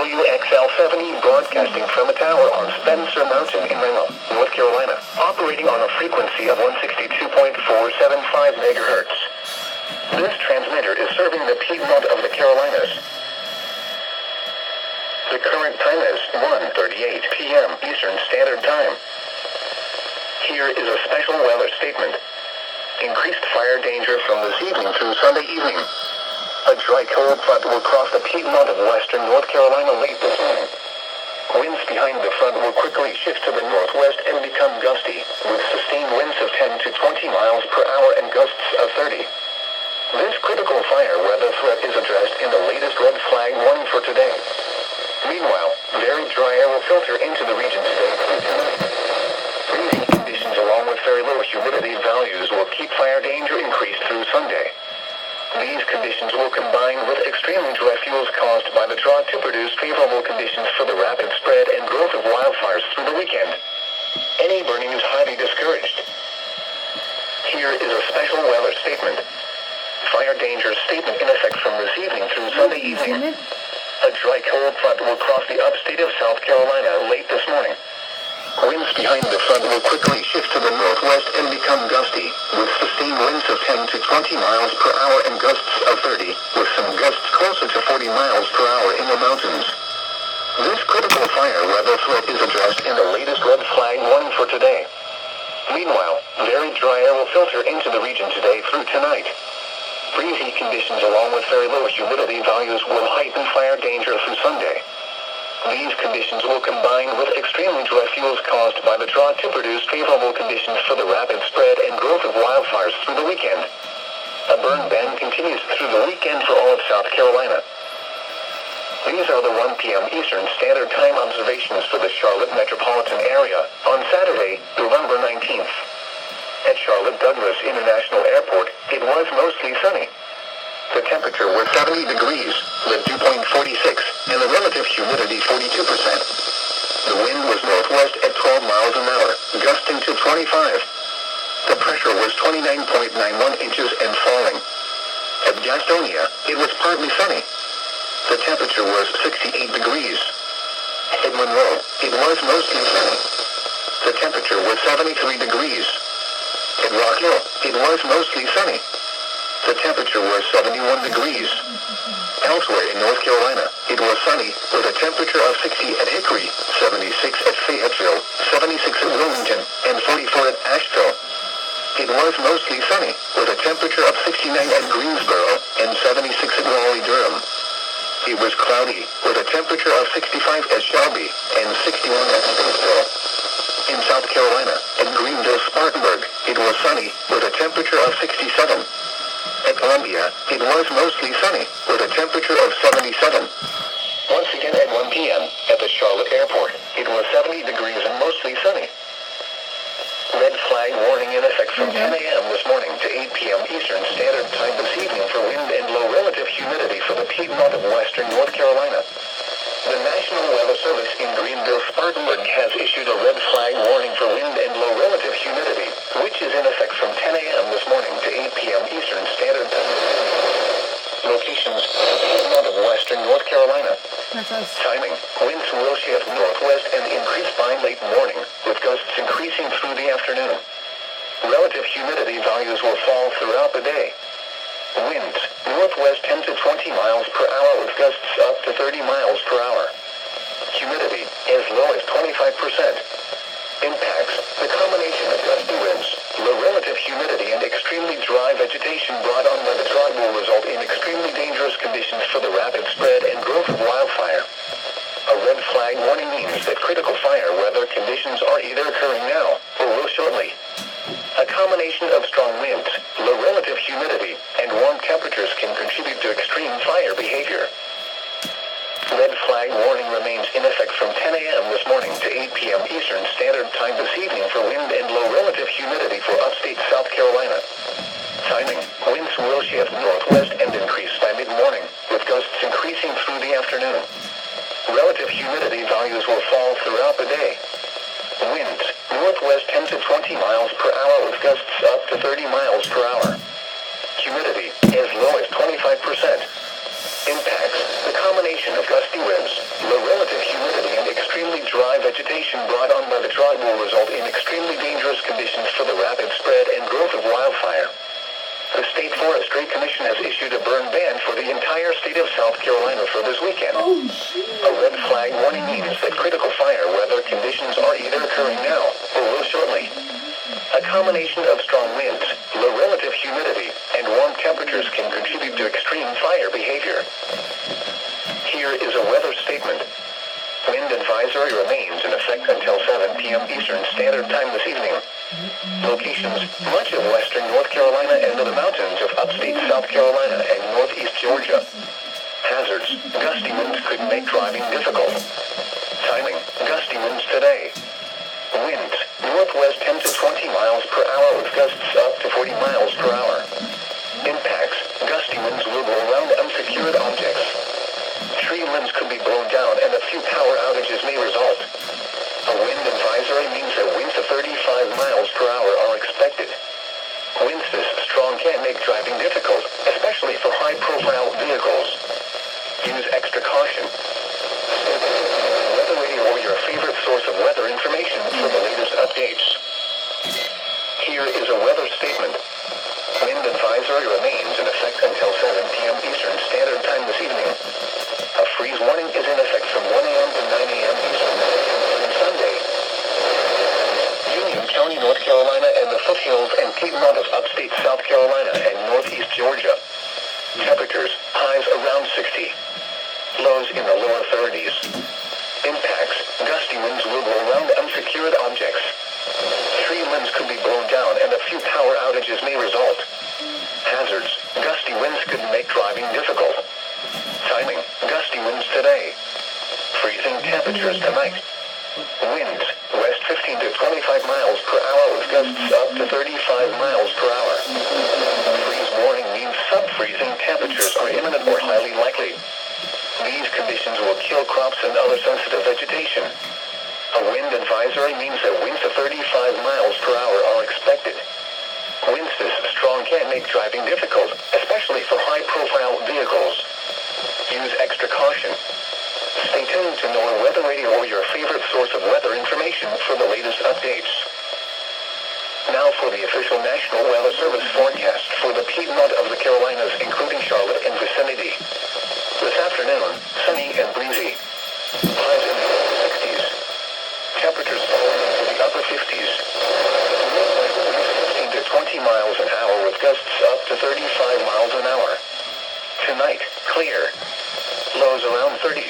WXL-70 broadcasting from a tower on Spencer Mountain in Reno, North Carolina, operating on a frequency of 162.475 megahertz. This transmitter is serving the Piedmont of the Carolinas. The current time is 1:38 p.m. Eastern Standard Time. Here is a special weather statement. Increased fire danger from this evening through Sunday evening. A dry cold front will cross the Piedmont of western North Carolina late this morning. Winds behind the front will quickly shift to the northwest and become gusty, with sustained winds of 10 to 20 miles per hour and gusts of 30. This critical fire weather threat is addressed in the latest red flag warning for today. Meanwhile, very dry air will filter into the region today through tonight. Freezing conditions along with very low humidity values will keep fire danger increased through Sunday. These conditions will combine with extremely dry fuels caused by the drought to produce favorable conditions for the rapid spread and growth of wildfires through the weekend. Any burning is highly discouraged. Here is a special weather statement. Fire danger statement in effect from this evening through Sunday evening. A dry cold front will cross the upstate of South Carolina late this morning. Winds behind the front will quickly shift to the northwest and become gusty, with sustained winds of 10 to 20 miles per hour and gusts of 30, with some gusts closer to 40 miles per hour in the mountains. This critical fire weather threat is addressed in the latest red flag warning for today. Meanwhile, very dry air will filter into the region today through tonight. Breezy conditions along with very low humidity values will heighten fire danger through Sunday. These conditions will combine with extremely dry fuels caused by the drought to produce favorable conditions for the rapid spread and growth of wildfires through the weekend. A burn ban continues through the weekend for all of South Carolina. These are the 1 p.m. Eastern Standard Time observations for the Charlotte metropolitan area on Saturday, November 19th. At Charlotte Douglas International Airport, it was mostly sunny. The temperature was 70 degrees, the dew point 46, and the relative humidity 42%. The wind was northwest at 12 miles an hour, gusting to 25. The pressure was 29.91 inches and falling. At Gastonia, it was partly sunny. The temperature was 68 degrees. At Monroe, it was mostly sunny. The temperature was 73 degrees. At Rock Hill, it was mostly sunny. The temperature was 71 degrees. Elsewhere in North Carolina, it was sunny, with a temperature of 60 at Hickory, 76 at Fayetteville, 76 at Wilmington, and 44 at Asheville. It was mostly sunny, with a temperature of 69 at Greensboro, and 76 at Raleigh-Durham. It was cloudy, with a temperature of 65 at Shelby, and 61 at Statesville. In South Carolina, at Greenville-Spartanburg, it was sunny, with a temperature of 67. At Columbia, it was mostly sunny, with a temperature of 77. Once again at 1 p.m., at the Charlotte Airport, it was 70 degrees and mostly sunny. Red flag warning in effect from 10 a.m. this morning to 8 p.m. Eastern Standard Time this evening for wind and low relative humidity for the Piedmont of western North Carolina. The National Weather Service in Greenville-Spartanburg has issued a red flag warning for wind and low relative humidity, which is in effect from 10 a.m. this morning to 8 p.m. Eastern Standard Time. Locations: Piedmont of western North Carolina. Timing: winds will shift northwest and increase by late morning, with gusts increasing through the afternoon. Relative humidity values will fall throughout the day. Winds, northwest 10 to 20 miles per hour with gusts up to 30 miles per hour. Humidity, as low as 25%. Impacts, the combination of gusty winds, low relative humidity and extremely dry vegetation brought on by the drought will result in extremely dangerous conditions for the rapid spread and growth of wildfire. A red flag warning means that critical fire weather conditions are either occurring now, or will shortly. A combination of strong winds, low relative humidity, and warm temperatures can contribute to extreme fire behavior. Red flag warning remains in effect from 10 a.m. this morning to 8 p.m. Eastern Standard Time this evening for wind and low relative humidity for upstate South Carolina. Timing: winds will shift northwest and increase by mid-morning, with gusts increasing through the afternoon. Relative humidity values will fall throughout the day. Winds, northwest 10 to 20 miles per hour with gusts up to 30 miles per hour. Humidity, as low as 25%. Impacts, the combination of gusty winds, low vegetation brought on by the drought will result in extremely dangerous conditions for the rapid spread and growth of wildfire. The State Forestry Commission has issued a burn ban for the entire state of South Carolina for this weekend. A red flag warning means that critical fire weather conditions are either occurring now or will shortly. A combination of strong winds, low relative humidity, and warm temperatures can contribute to extreme fire behavior. Here is a weather statement. Wind advisory remains in effect until 7 p.m. Eastern Standard Time this evening. Locations: much of western North Carolina and the mountains of upstate South Carolina and northeast Georgia. Hazards: gusty winds could make driving difficult. Timing: gusty winds today. Winds: northwest 10 to 20 miles per hour with gusts up to 40 miles per hour. Impacts: gusty winds will blow around unsecured objects. Tree limbs could be blown down and a few power outages may result. A wind advisory means that winds of 35 miles per hour are expected. Winds this strong can make driving difficult, especially for high-profile vehicles. Use extra caution. Weather radio or your favorite source of weather information for the latest updates. Here is a weather statement. Wind advisory remains in effect until 7 p.m. Eastern Standard Time this evening. A freeze warning is in effect from 1 a.m. to 9 a.m. Eastern on Sunday. Union County, North Carolina, and the foothills and piedmont of upstate South Carolina and northeast Georgia. Temperatures: highs around 60. Lows in the lower 30s. Impacts: gusty winds will blow around unsecured objects. Tree limbs could be blown down and a few power outages may result. Hazards: gusty winds could make driving difficult. Timing: gusty winds today. Freezing temperatures tonight. Winds: west 15 to 25 miles per hour with gusts up to 35 miles per hour. Freeze warning means sub-freezing temperatures are imminent or highly likely. These conditions will kill crops and other sensitive vegetation. A wind advisory means that winds of 35 miles per hour are expected. Winds this strong can make driving difficult, especially for high-profile vehicles. Use extra caution. Stay tuned to NOAA Weather Radio or your favorite source of weather information for the latest updates. Now for the official National Weather Service forecast for the piedmont of the Carolinas, including Charlotte and vicinity. This afternoon, sunny and breezy. Highs in the upper 60s. Temperatures falling into the upper 50s. Winds 15 to 20 miles an hour with gusts up to 35 miles an hour. Tonight, clear. Lows around 30.